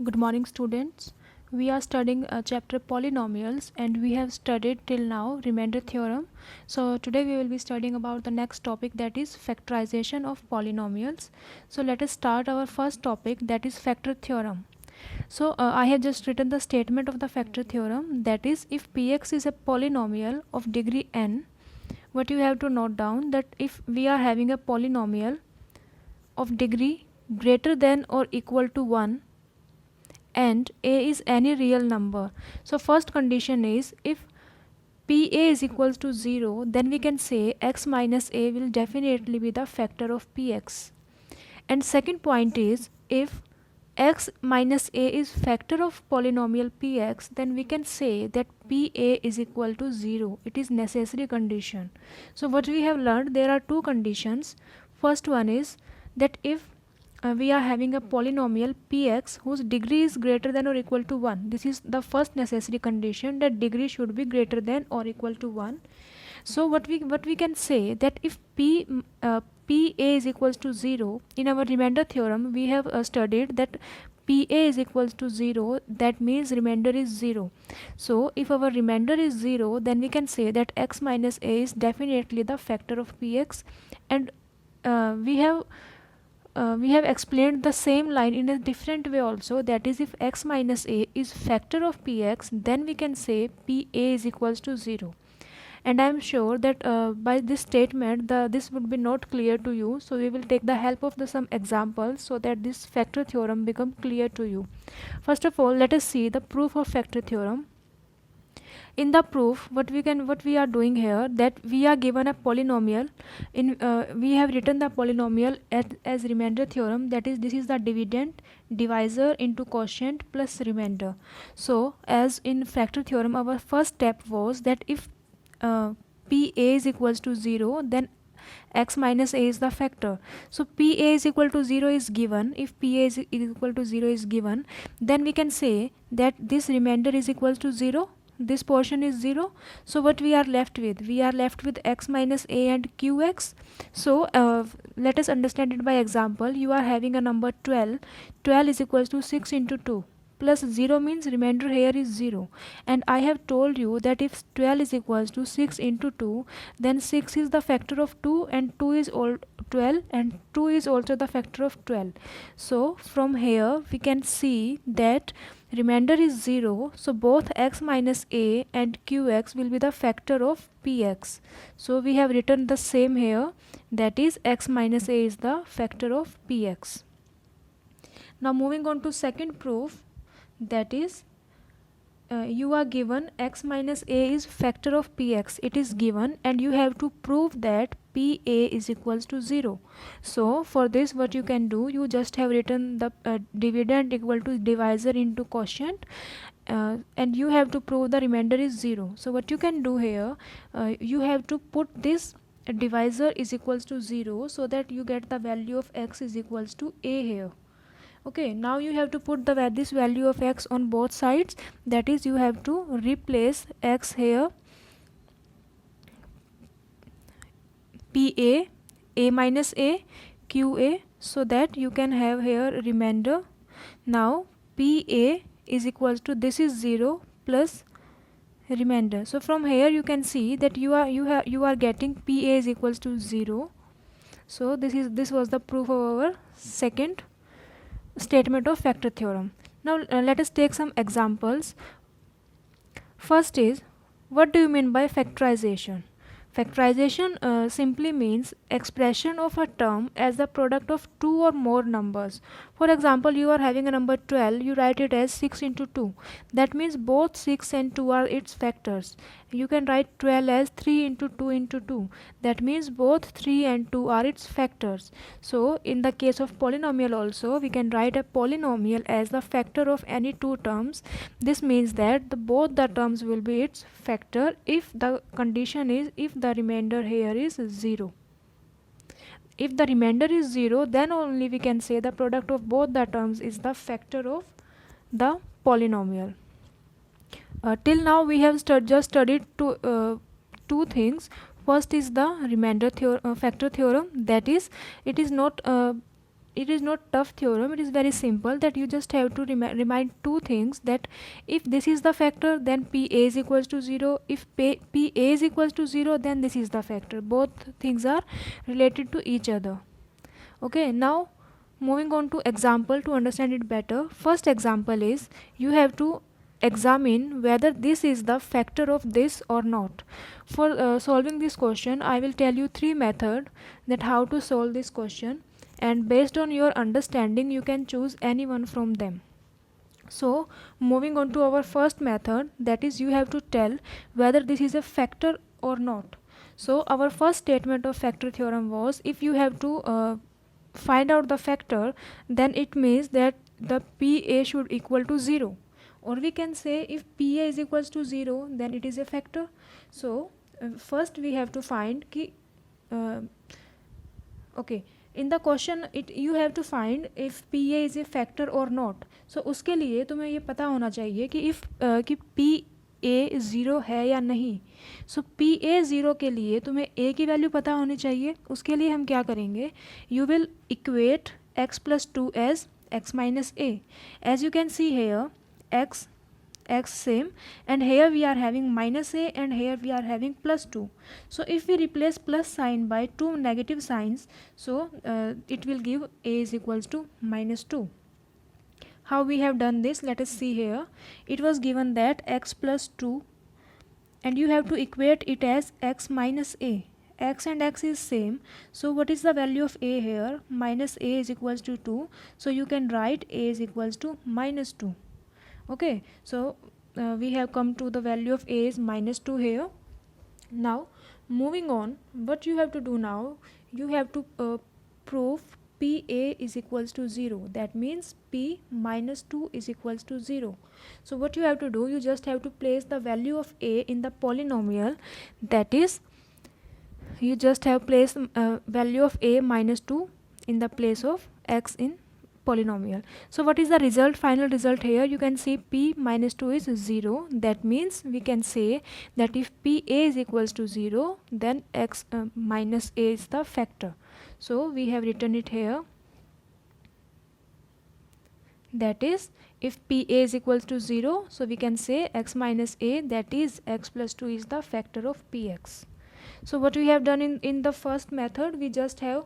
Good morning, students. We are studying chapter polynomials and we have studied till now remainder theorem. So today we will be studying about the next topic, that is factorization of polynomials. So let us start our first topic, that is factor theorem. So I have just written the statement of the factor theorem, that is if px is a polynomial of degree n, what you have to note down that if we are having a polynomial of degree greater than or equal to 1 and a is any real number. So first condition is if pa is equals to 0, then we can say x minus a will definitely be the factor of px. And second point is if x minus a is factor of polynomial px, then we can say that pa is equal to 0. It is necessary condition. So what we have learned, there are two conditions. First one is that if we are having a polynomial px whose degree is greater than or equal to 1. This is the first necessary condition, that degree should be greater than or equal to 1. So what we can say that if pa is equals to 0, in our remainder theorem we have studied that pa is equals to 0, that means remainder is 0. So if our remainder is 0, then we can say that x minus a is definitely the factor of px. And we have explained the same line in a different way also, that is if x minus a is factor of px, then we can say pa is equals to 0. And I am sure that by this statement this would be not clear to you, so we will take the help of some examples so that this factor theorem become clear to you. First of all, let us see the proof of factor theorem. In the proof, what we are doing here, that we are given a polynomial in we have written the polynomial as remainder theorem, that is this is the dividend, divisor into quotient plus remainder. So as in factor theorem, our first step was that if pa is equals to 0, then x minus a is the factor. So pa is equal to 0 is given. If pa is equal to 0 is given, then we can say that this remainder is equals to 0, this portion is 0. So what we are left with, x minus a and qx. So let us understand it by example. You are having a number 12 is equals to 6 into 2 plus 0 means remainder here is 0, and I have told you that if 12 is equals to 6 into 2, then 6 is the factor of 2 and 2 is 12 and 2 is also the factor of 12. So from here we can see that remainder is 0, so both x minus a and qx will be the factor of px. So we have written the same here, that is x minus a is the factor of px. Now moving on to second proof, that is you are given x minus a is factor of px, it is given, and you have to prove that pa is equals to 0. So for this what you can do, you just have written the dividend equal to divisor into quotient, and you have to prove the remainder is 0. So what you can do here, you have to put this divisor is equals to 0 so that you get the value of x is equals to a here. Okay, now you have to put this value of x on both sides, that is you have to replace x here pa, a minus a, qa, so that you can have here remainder. Now pa is equals to, this is 0 plus remainder. So from here you can see that you are getting pa is equals to 0. So this was the proof of our second statement of factor theorem. Now let us take some examples. First is, what do you mean by factorization? Factorization simply means expression of a term as the product of two or more numbers. For example, you are having a number 12, you write it as 6 into 2. That means both 6 and 2 are its factors. You can write 12 as 3 into 2 into 2. That means both 3 and 2 are its factors. So in the case of polynomial also, we can write a polynomial as the factor of any two terms. This means that both the terms will be its factor if the condition is if the remainder here is 0. If the remainder is 0, then only we can say the product of both the terms is the factor of the polynomial. Till now we have just studied two things. First is the remainder factor theorem, that is it is not it is not tough theorem, it is very simple, that you just have to remind two things, that if this is the factor, then pa is equals to 0. If pa is equals to 0, then this is the factor. Both things are related to each other. Okay, now moving on to example to understand it better. First example is, you have to examine whether this is the factor of this or not. For solving this question, I will tell you three methods that how to solve this question, and based on your understanding you can choose any one from them. So moving on to our first method, that is, you have to tell whether this is a factor or not. So our first statement of factor theorem was, if you have to find out the factor, then it means that the pa should equal to 0, or we can say if pa is equals to 0, then it is a factor. So first we have to find ki okay, in the question you have to find if pa is a factor or not. So उसके लिए तुम्हें ये पता होना चाहिए कि if कि pa 0 है या नहीं. सो pa 0 के लिए तुम्हें a की वैल्यू पता होनी चाहिए. उसके लिए हम क्या करेंगे, you will equate x plus 2 as x minus a. As you can see here, x same, and here we are having minus a, and here we are having plus 2. So if we replace plus sign by two negative signs, so it will give a is equals to minus 2. How we have done this, let us see here. It was given that x plus 2, and you have to equate it as x minus a. X and x is same, so what is the value of a here? Minus a is equals to 2, so you can write a is equals to minus 2. Okay, so we have come to the value of a is minus 2 here. Now moving on, what you have to do now, you have to prove pa is equals to 0. That means p minus 2 is equals to 0. So what you have to do, you just have to place the value of a in the polynomial, that is, you just have placed value of a minus 2 in the place of x in polynomial. So what is the result, final result here? You can see p minus 2 is 0. That means we can say that if pa is equals to 0, then x minus a is the factor. So we have written it here, that is, if pa is equals to 0, so we can say x minus a, that is x plus 2 is the factor of px. So what we have done in the first method, we just have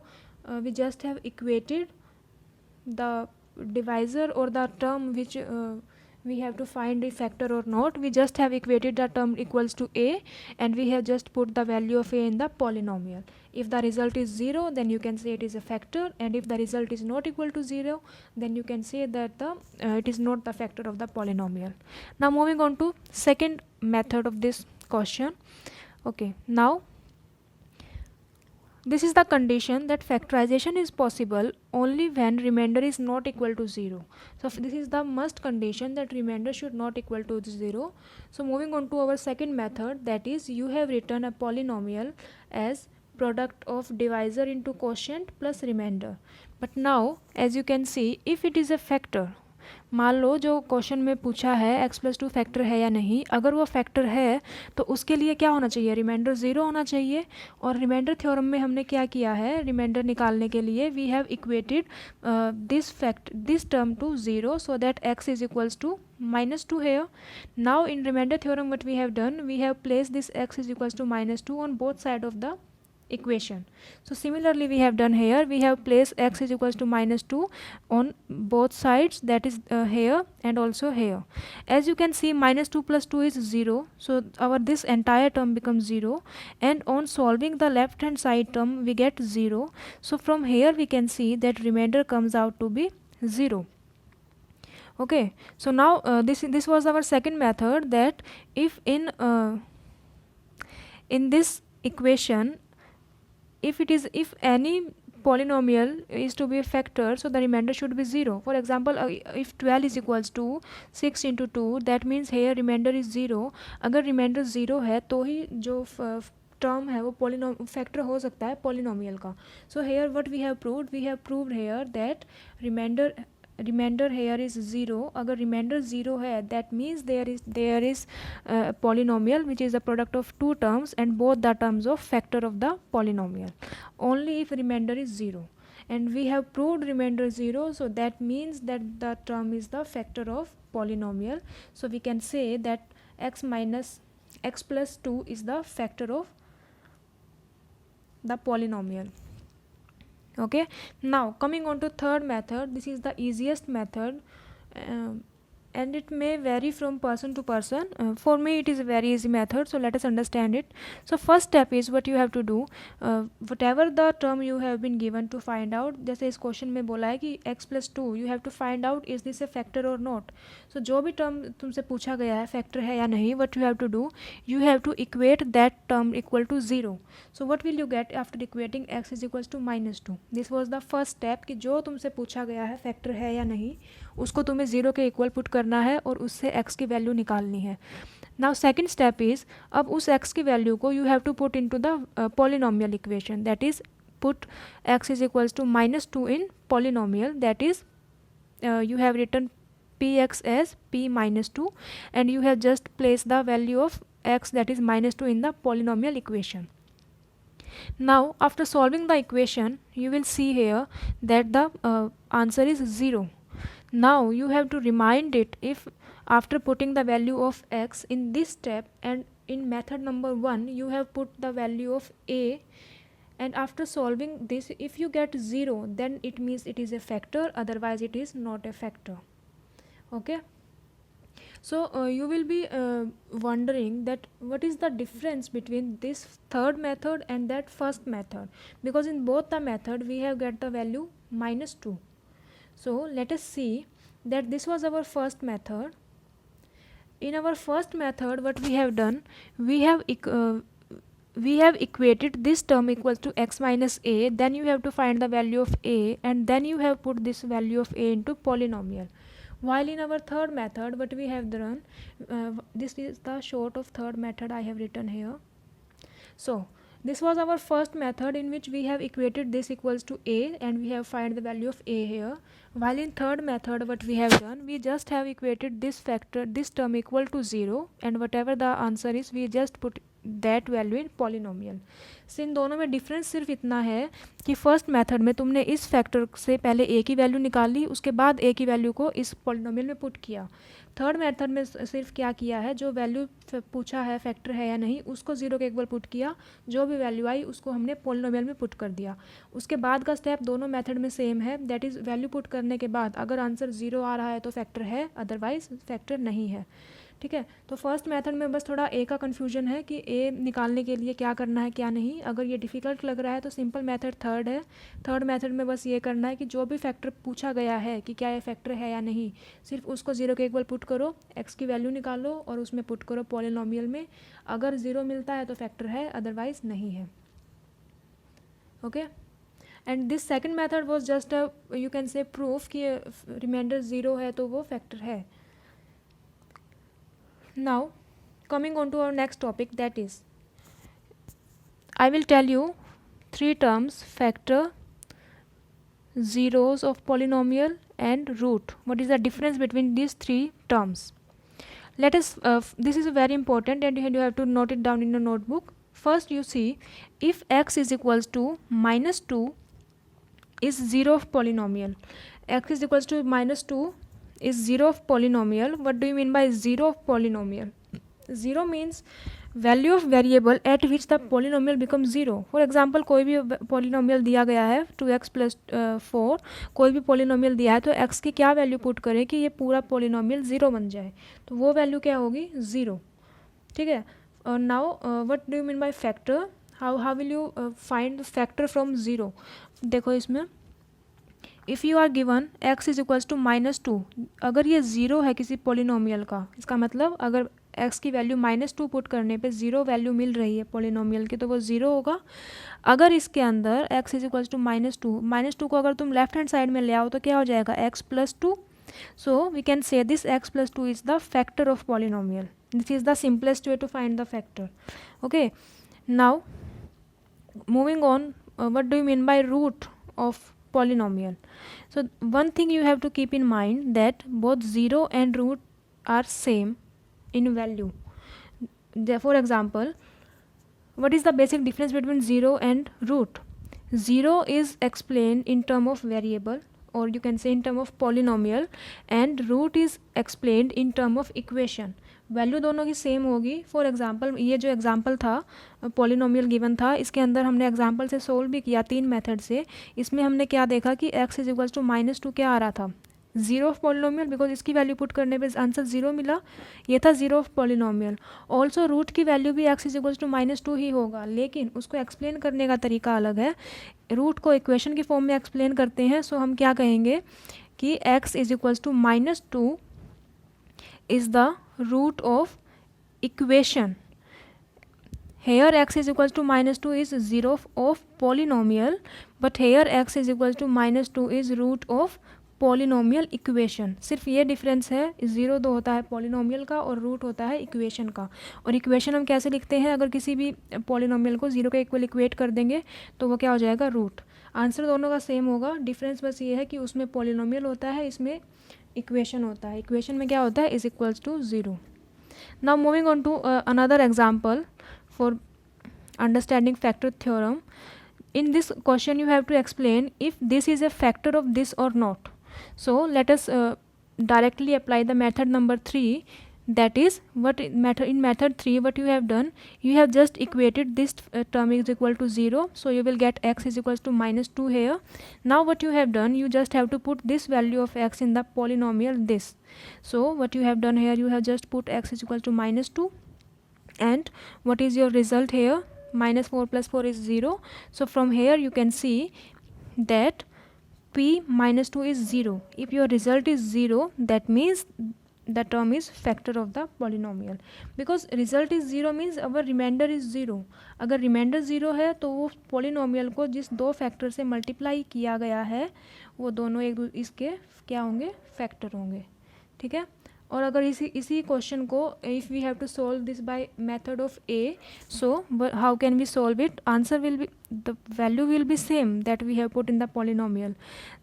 equated the divisor or the term which we have to find a factor or not. We just have equated the term equals to a, and we have just put the value of a in the polynomial. If the result is 0, then you can say it is a factor, and if the result is not equal to 0, then you can say that it is not the factor of the polynomial. Now moving on to second method of this question. Okay, now this is the condition that factorization is possible only when remainder is not equal to 0. So this is the must condition, that remainder should not equal to 0. So moving on to our second method, that is, you have written a polynomial as product of divisor into quotient plus remainder. But now as you can see, if it is a factor, मान लो जो question में पूछा है x plus 2 factor है या नहीं, अगर वो फैक्टर है तो उसके लिए क्या होना चाहिए, रिमाइंडर 0 होना चाहिए. और रिमाइंडर थ्योरम में हमने क्या किया है, रिमाइंडर निकालने के लिए we have equated this term to 0 so that x is equals to minus 2 here. Now in remainder theorem what we have done, we have placed this x is equals to minus 2 on both sides of the equation. So similarly we have done here, we have placed x is equals to minus 2 on both sides, that is here and also here. As you can see, minus 2 plus 2 is 0, so our this entire term becomes 0, and on solving the left hand side term we get 0. So from here we can see that remainder comes out to be 0. Okay, so now this was our second method, that if in this equation, if any polynomial is to be a factor, so the remainder should be 0. For example, if 12 is equals to 6 into 2, that means here remainder is 0. अगर remainder 0 है तो ही जो term है वो factor हो सकता है polynomial का. So here what we have proved here that remainder here is 0. अगर remainder 0 है, that means there is a polynomial which is a product of two terms and both the terms of factor of the polynomial, only if remainder is 0. and we have proved remainder 0, so that means that the term is the factor of polynomial. So we can say that x minus x plus 2 is the factor of the polynomial. Okay, now coming on to third method, this is the easiest method, and it may vary from person to person. For me it is a very easy method, so let us understand it. So first step is what you have to do, whatever the term you have been given to find out, जैसे इस question में बोला है कि x plus 2 you have to find out is this a factor or not. So जो भी term तुमसे पूछा गया है factor है या नहीं, what you have to do, you have to equate that term equal to 0. So what will you get after equating x is equals to minus 2. This was the first step कि जो तुमसे पूछा गया है factor है या नहीं उसको तुम्हें 0 के इक्वल पुट करना है और उससे x की वैल्यू निकालनी है. नाउ सेकेंड स्टेप इज़, अब उस x की वैल्यू को you have to put into the polynomial equation, that is put x is equals to -2 in polynomial, that is you have written px as p minus 2 and you have just placed the value of x that is -2 in the polynomial equation. Now after solving the equation you will see here that the answer is 0. Now you have to remind it if after putting the value of x in this step and in method number 1 you have put the value of a, and after solving this if you get 0 then it means it is a factor, otherwise it is not a factor. Okay, so you will be wondering that what is the difference between this third method and that first method, because in both the method we have get the value -2. So let us see that this was our first method. In our first method what we have done, we have equated this term equals to x minus a, then you have to find the value of a and then you have put this value of a into polynomial. While in our third method what we have done, this is the short of third method I have written here. So this was our first method in which we have equated this equals to a and we have find the value of a here. While in third method what we have done, we just have equated this factor, this term equal to 0 and whatever the answer is we just put that value in polynomial. So इन दोनों में difference सिर्फ इतना है कि first method में तुमने इस factor से पहले a की वैल्यू निकाली, उसके बाद a की वैल्यू को इस पॉलिनोमियल में पुट किया. थर्ड मेथड में सिर्फ क्या किया है, जो वैल्यू पूछा है फैक्टर है या नहीं उसको 0 के इक्वल पुट किया, जो भी वैल्यू आई उसको हमने पॉलिनोमियल में पुट कर दिया. उसके बाद का स्टेप दोनों मेथड में सेम है, दैट इज़ वैल्यू पुट करने के बाद अगर आंसर 0 आ रहा है तो फैक्टर है, अदरवाइज फैक्टर नहीं है. ठीक है, तो फर्स्ट मेथड में बस थोड़ा ए का कन्फ्यूजन है कि ए निकालने के लिए क्या करना है क्या नहीं. अगर ये डिफ़िकल्ट लग रहा है तो सिंपल मेथड थर्ड है. थर्ड मेथड में बस ये करना है कि जो भी फैक्टर पूछा गया है कि क्या ये फैक्टर है या नहीं, सिर्फ उसको 0 के इक्वल पुट करो, एक्स की वैल्यू निकालो और उसमें पुट करो पॉलिनोमियल में. अगर 0 मिलता है तो फैक्टर है, अदरवाइज नहीं है. Okay, and this second method was just you can say proof कि रिमाइंडर 0 है तो वो फैक्टर है. Now coming on to our next topic, that is I will tell you 3 terms: factor, zeros of polynomial and root. What is the difference between these 3 terms? Let us this is very important and you have to note it down in your notebook. First you see, if x is equals to -2 is 0 of polynomial, x is equals to -2 is 0 of polynomial. What do you mean by 0 of polynomial? 0 means value of variable at which the polynomial becomes 0. For example, कोई भी polynomial दिया गया है 2x plus 4, कोई भी polynomial दिया है तो x की क्या वैल्यू पुट करें कि ये पूरा polynomial 0 बन जाए, तो वो वैल्यू क्या होगी 0. ठीक है, और now what do you mean by factor? How will you find factor from 0? देखो इसमें if you are given x is equals to -2, अगर ये 0 है किसी पोलिनोमियल का, इसका मतलब अगर x की वैल्यू -2 पुट करने पे 0 वैल्यू मिल रही है पोलिनोमियल की तो वो 0 होगा. अगर इसके अंदर x इज इक्वल्स टू -2 को अगर तुम लेफ्ट हैंड साइड में ले आओ तो क्या हो जाएगा x plus 2. So we can say this x plus 2 is the factor of polynomial. This is the simplest way to find the factor. Okay, now moving on, what do you mean by root of polynomial? So one thing you have to keep in mind that both 0 and root are same in value. For example, what is the basic difference between 0 and root? 0 is explained in term of variable, or you can say in term of polynomial, and root is explained in term of equation. Value दोनों की same होगी. For example ये जो example था polynomial given था, इसके अंदर हमने एग्जांपल से सोल्व भी किया 3 मेथड से. इसमें हमने क्या देखा कि x इज इक्वल्स टू -2 क्या आ रहा था, जीरो ऑफ पॉलिनोमियल, बिकॉज इसकी वैल्यू पुट करने पे आंसर जीरो मिला, ये था zero of polynomial. Also root की वैल्यू भी x इज इक्वल्स टू -2 ही होगा, लेकिन उसको एक्सप्लेन करने का तरीका अलग है. रूट को इक्वेशन की फॉर्म में एक्सप्लेन करते हैं. सो हम क्या कहेंगे कि x is equals to -2 is the root of equation. Here x is equals to -2 is 0 of polynomial, but here x is equals to -2 is root of polynomial equation. सिर्फ ये डिफरेंस है, 0 तो होता है पॉलिनोमियल का और रूट होता है इक्वेशन का. और इक्वेशन हम कैसे लिखते हैं, अगर किसी भी पॉलिनोमियल को 0 के इक्वल इक्वेट कर देंगे तो वो क्या हो जाएगा, रूट. आंसर दोनों का सेम होगा, डिफरेंस बस ये है कि उसमें पॉलिनोमियल होता है, इसमें इक्वेशन होता है. इक्वेशन में क्या होता है, is equals to 0. Now moving on to another example for understanding factor theorem. In this question you have to explain if this is a factor of this or not. So let us directly apply the method number 3. That is, what in method 3 what you have done, you have just equated this term is equal to 0, so you will get x is equals to -2 here. Now what you have done, you just have to put this value of x in the polynomial this. So what you have done here, you have just put x is equal to -2, and what is your result here, -4 plus 4 is 0. So from here you can see that p -2 is 0. If your result is 0, that means the term is factor of the polynomial, because result is 0 means our remainder is 0. अगर remainder 0 है तो वो polynomial को जिस दो factor से multiply किया गया है वो दोनों इसके क्या होंगे, फैक्टर होंगे. ठीक है. और अगर इसी क्वेश्चन को if we have to solve this by method of a, so how can we solve it, answer will be the value will be same that we have put in the polynomial.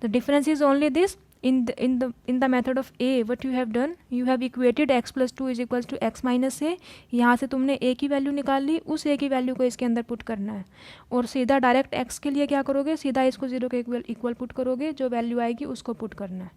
The difference is only this, in the method of a what you have done, you have equated x plus 2 is equals to x minus a. यहाँ से तुमने a की value निकाल ली, उस a की value को इसके अंदर पुट करना है, और सीधा डायरेक्ट x के लिए क्या करोगे, सीधा इसको 0 के इक्वल पुट करोगे, जो वैल्यू आएगी उसको पुट करना है.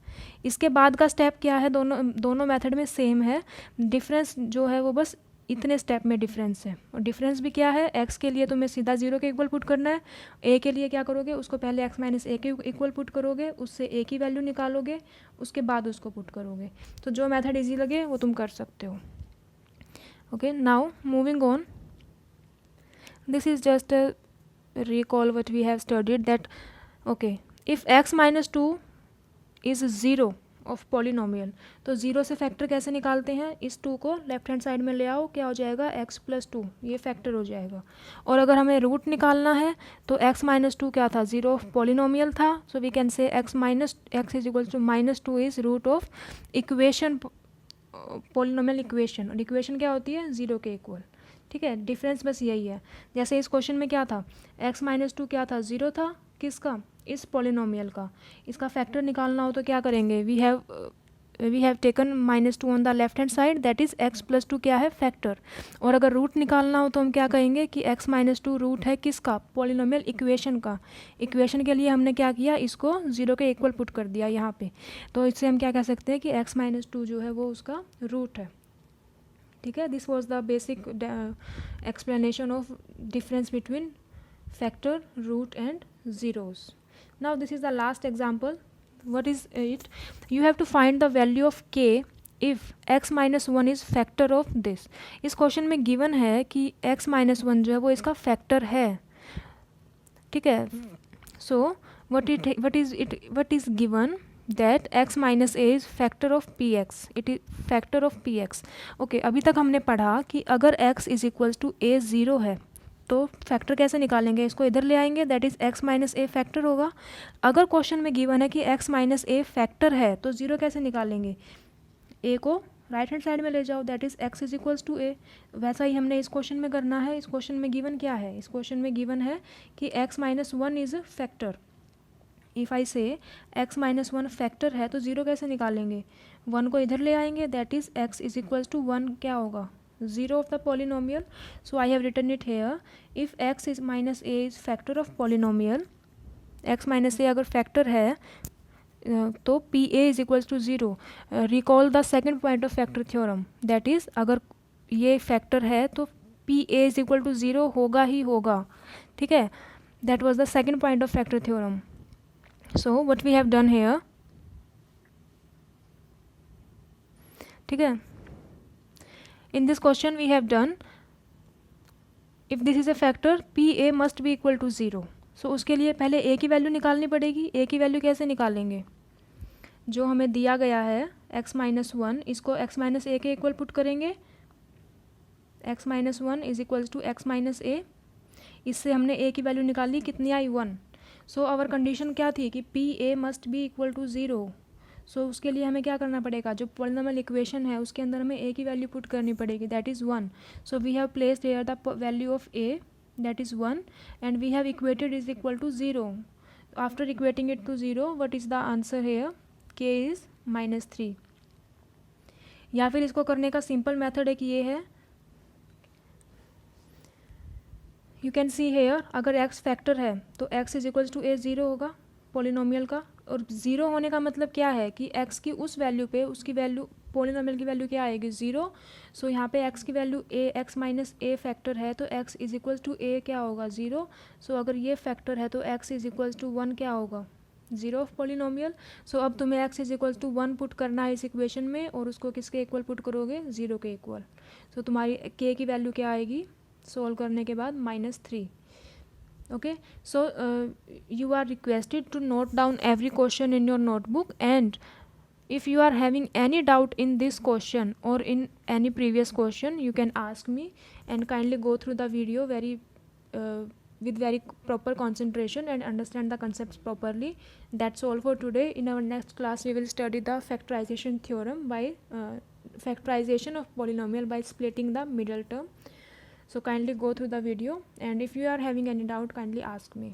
इसके बाद का स्टेप क्या है, दोनों मेथड में सेम है, डिफरेंस जो है वो बस इतने स्टेप में डिफरेंस है. और डिफरेंस भी क्या है, x के लिए तुम्हें सीधा 0 के इक्वल पुट करना है, a के लिए क्या करोगे, उसको पहले x माइनस a के इक्वल पुट करोगे, उससे a की वैल्यू निकालोगे, उसके बाद उसको पुट करोगे. तो जो मेथड इजी लगे वो तुम कर सकते हो. Okay, now moving on, this is just a recall what we have studied that. Okay, if x minus 2 is 0 of polynomial, तो 0 से फैक्टर कैसे निकालते हैं, इस 2 को लेफ्ट हैंड साइड में ले आओ, क्या हो जाएगा, x प्लस 2, ये फैक्टर हो जाएगा. और अगर हमें रूट निकालना है तो x माइनस 2 क्या था, 0 ऑफ पॉलिनोमियल था, so we can say x is equal to -2 is root of equation, polynomial equation. और इक्वेशन क्या होती है, 0 के इक्वल. ठीक है, डिफरेंस बस यही है. जैसे इस क्वेश्चन में क्या था, x माइनस 2 क्या था, 0 था, किसका, इस पॉलिनोमियल का. इसका फैक्टर निकालना हो तो क्या करेंगे, we have taken -2 on the left hand side, that is x plus 2 क्या है, फैक्टर. और अगर रूट निकालना हो तो हम क्या कहेंगे कि x माइनस 2 रूट है किसका, पॉलिनोमियल इक्वेशन का. इक्वेशन के लिए हमने क्या किया, इसको 0 के इक्वल पुट कर दिया यहाँ पे, तो इससे हम क्या कह सकते हैं कि x माइनस 2 जो है वो उसका रूट है. ठीक है, this was the basic explanation of difference between factor, root and zeros. Now this is the last example. What is it, you have to find the value of k if x minus 1 is factor of this. इस question में given है कि x minus 1 जो है वो इसका factor है. ठीक है, so what is given that x minus a is factor of px, it is factor of px. okay, अभी तक हमने पढ़ा कि अगर x is equals to a 0 है तो फैक्टर कैसे निकालेंगे, इसको इधर ले आएंगे, that is x minus A factor होगा. अगर क्वेश्चन में गिवन है कि x माइनस ए फैक्टर है तो 0 कैसे निकालेंगे, a को राइट हैंड साइड में ले जाओ, that is x is equals to a. वैसा ही हमने इस क्वेश्चन में करना है. इस क्वेश्चन में गिवन क्या है, इस क्वेश्चन में गिवन है कि x minus 1 is factor. If I से x माइनस 1 फैक्टर है तो 0 कैसे निकालेंगे, 1 को इधर ले आएंगे, that is x is equals to 1 क्या होगा, 0 of the polynomial. So I have written it here, if x is minus a is factor of polynomial, x minus A अगर फैक्टर है तो P A is equals to zero. Recall the second point of factor theorem, that is अगर ये factor है तो P A is equal to zero होगा ही होगा. ठीक है, that was the second point of factor theorem. So what we have done here, ठीक है, in this question we have done if this is a factor P A must be equal to zero. So उसके लिए पहले ए की value निकालनी पड़ेगी. ए की value कैसे निकालेंगे, जो हमें दिया गया है x माइनस वन, इसको x माइनस ए के इक्वल पुट करेंगे. x minus one is equals to x minus A. इससे हमने a की वैल्यू निकाली, कितनी आई 1. सो आवर कंडीशन क्या थी कि P A must be equal to zero. So उसके लिए हमें क्या करना पड़ेगा, जो पॉलिनोमियल इक्वेशन है उसके अंदर हमें a की वैल्यू पुट करनी पड़ेगी, that is 1. So we have placed here the value of a, that is 1, and we have equated is equal to 0. After equating it to 0, what is the answer here, k is -3. या फिर इसको करने का simple method एक ये है, you can see here अगर x factor है तो x is equals to a zero होगा पॉलिनोमियल का. और ज़ीरो होने का मतलब क्या है कि x की उस वैल्यू पे उसकी वैल्यू पॉलिनोमियल की वैल्यू क्या आएगी, ज़ीरो. सो यहाँ पे x की value a, x minus a factor है तो x is equals to a क्या होगा, ज़ीरो. सो अगर ये फैक्टर है तो x इज इक्वल्स टू 1 क्या होगा, ज़ीरो ऑफ पॉलिनोमियल. सो अब तुम्हें x is equals to 1 put करना है इस इक्वेशन में और उसको किसके इक्वल पुट करोगे, ज़ीरो के इक्वल. सो तुम्हारी k की वैल्यू क्या आएगी सोल्व करने के बाद, -3. Okay, so you are requested to note down every question in your notebook, and if you are having any doubt in this question or in any previous question, you can ask me, and kindly go through the video with very proper concentration and understand the concepts properly. That's all for today. In our next class we will study the factorization theorem by factorization of polynomial by splitting the middle term. So kindly go through the video, and if you are having any doubt, kindly ask me.